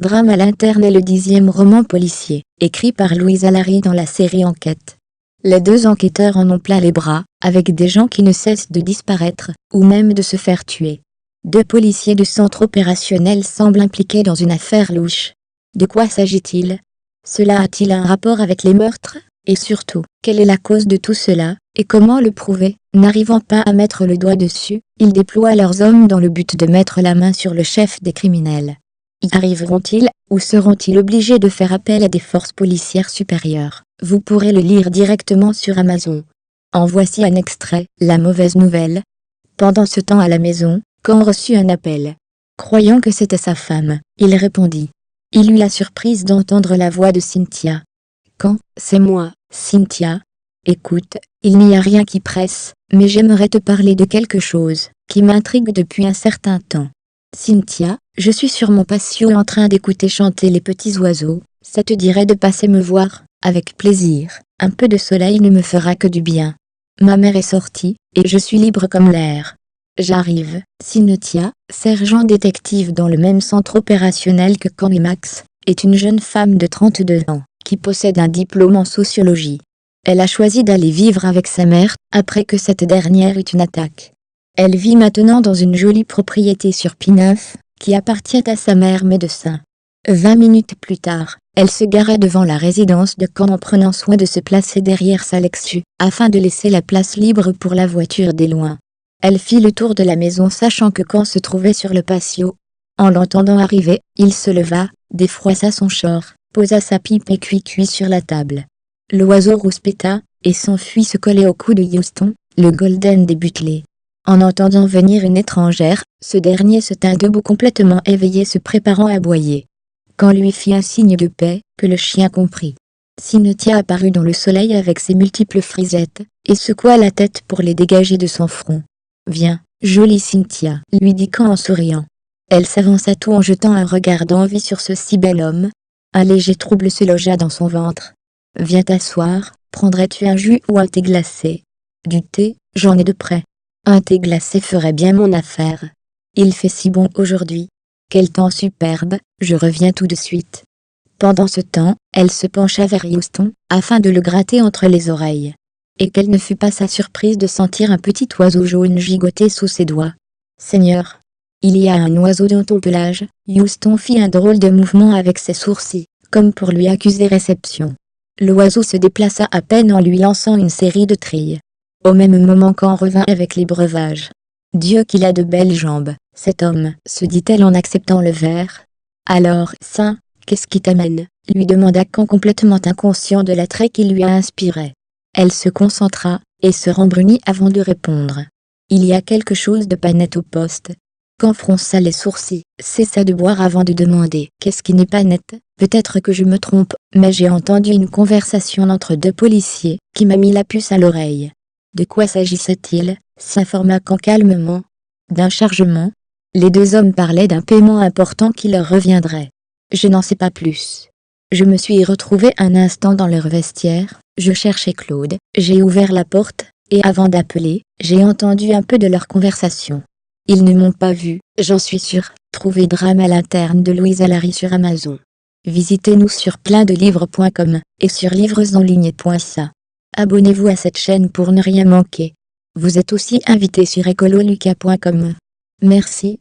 Drame à l'interne est le 10e roman policier, écrit par Louise Allary dans la série Enquête. Les deux enquêteurs en ont plein les bras, avec des gens qui ne cessent de disparaître, ou même de se faire tuer. Deux policiers du centre opérationnel semblent impliqués dans une affaire louche. De quoi s'agit-il? Cela a-t-il un rapport avec les meurtres? Et surtout, quelle est la cause de tout cela, et comment le prouver? N'arrivant pas à mettre le doigt dessus, ils déploient leurs hommes dans le but de mettre la main sur le chef des criminels. Y arriveront-ils, ou seront-ils obligés de faire appel à des forces policières supérieures? Vous pourrez le lire directement sur Amazon. En voici un extrait, la mauvaise nouvelle. Pendant ce temps à la maison, Quand reçut un appel. Croyant que c'était sa femme, il répondit. Il eut la surprise d'entendre la voix de Cynthia. Quand, c'est moi, Cynthia. Écoute, il n'y a rien qui presse, mais j'aimerais te parler de quelque chose, qui m'intrigue depuis un certain temps. Cynthia, je suis sur mon patio en train d'écouter chanter les petits oiseaux, ça te dirait de passer me voir? Avec plaisir, un peu de soleil ne me fera que du bien. Ma mère est sortie, et je suis libre comme l'air. J'arrive. Cynthia, sergent détective dans le même centre opérationnel que Connie Max, est une jeune femme de 32 ans, qui possède un diplôme en sociologie. Elle a choisi d'aller vivre avec sa mère, après que cette dernière eut une attaque. Elle vit maintenant dans une jolie propriété sur P9, qui appartient à sa mère médecin. 20 minutes plus tard, elle se gara devant la résidence de Caen en prenant soin de se placer derrière sa Lexus, afin de laisser la place libre pour la voiture des loin. Elle fit le tour de la maison sachant que Caen se trouvait sur le patio. En l'entendant arriver, il se leva, défroissa son short, posa sa pipe et cuit sur la table. L'oiseau rouspéta, et s'enfuit se coller au cou de Houston, le golden débutelé. En entendant venir une étrangère, ce dernier se tint debout complètement éveillé se préparant à aboyer. Quand lui fit un signe de paix, que le chien comprit. Cynthia apparut dans le soleil avec ses multiples frisettes, et secoua la tête pour les dégager de son front. « Viens, jolie Cynthia, lui dit Caen en souriant. Elle s'avança tout en jetant un regard d'envie sur ce si bel homme. Un léger trouble se logea dans son ventre. « Viens t'asseoir, prendrais-tu un jus ou un thé glacé? »« Du thé, j'en ai de près. Un thé glacé ferait bien mon affaire. Il fait si bon aujourd'hui. Quel temps superbe, je reviens tout de suite. » Pendant ce temps, elle se pencha vers Houston, afin de le gratter entre les oreilles. Et quelle ne fut pas sa surprise de sentir un petit oiseau jaune gigoter sous ses doigts. « Seigneur, il y a un oiseau dans ton pelage. » Houston fit un drôle de mouvement avec ses sourcils, comme pour lui accuser réception. L'oiseau se déplaça à peine en lui lançant une série de trilles. Au même moment Caen revint avec les breuvages. « Dieu qu'il a de belles jambes, cet homme, » se dit-elle en acceptant le verre. « Alors, Saint, qu'est-ce qui t'amène ?» lui demanda Caen complètement inconscient de l'attrait qu'il lui inspirait. Elle se concentra, et se rembrunit avant de répondre. « Il y a quelque chose de pas net au poste. » Caen fronça les sourcils, cessa de boire avant de demander « Qu'est-ce qui n'est pas net? Peut-être que je me trompe, mais j'ai entendu une conversation entre deux policiers, qui m'a mis la puce à l'oreille. » De quoi s'agissait-il? S'informa Caen calmement. D'un chargement? Les deux hommes parlaient d'un paiement important qui leur reviendrait. Je n'en sais pas plus. Je me suis retrouvé un instant dans leur vestiaire, je cherchais Claude, j'ai ouvert la porte, et avant d'appeler, j'ai entendu un peu de leur conversation. Ils ne m'ont pas vu, j'en suis sûre. Trouvez Drame à l'interne de Louise Allary sur Amazon. Visitez-nous sur pleinddelivres.com, et sur livresenligne.ca. Abonnez-vous à cette chaîne pour ne rien manquer. Vous êtes aussi invité sur ecololuca.com. Merci.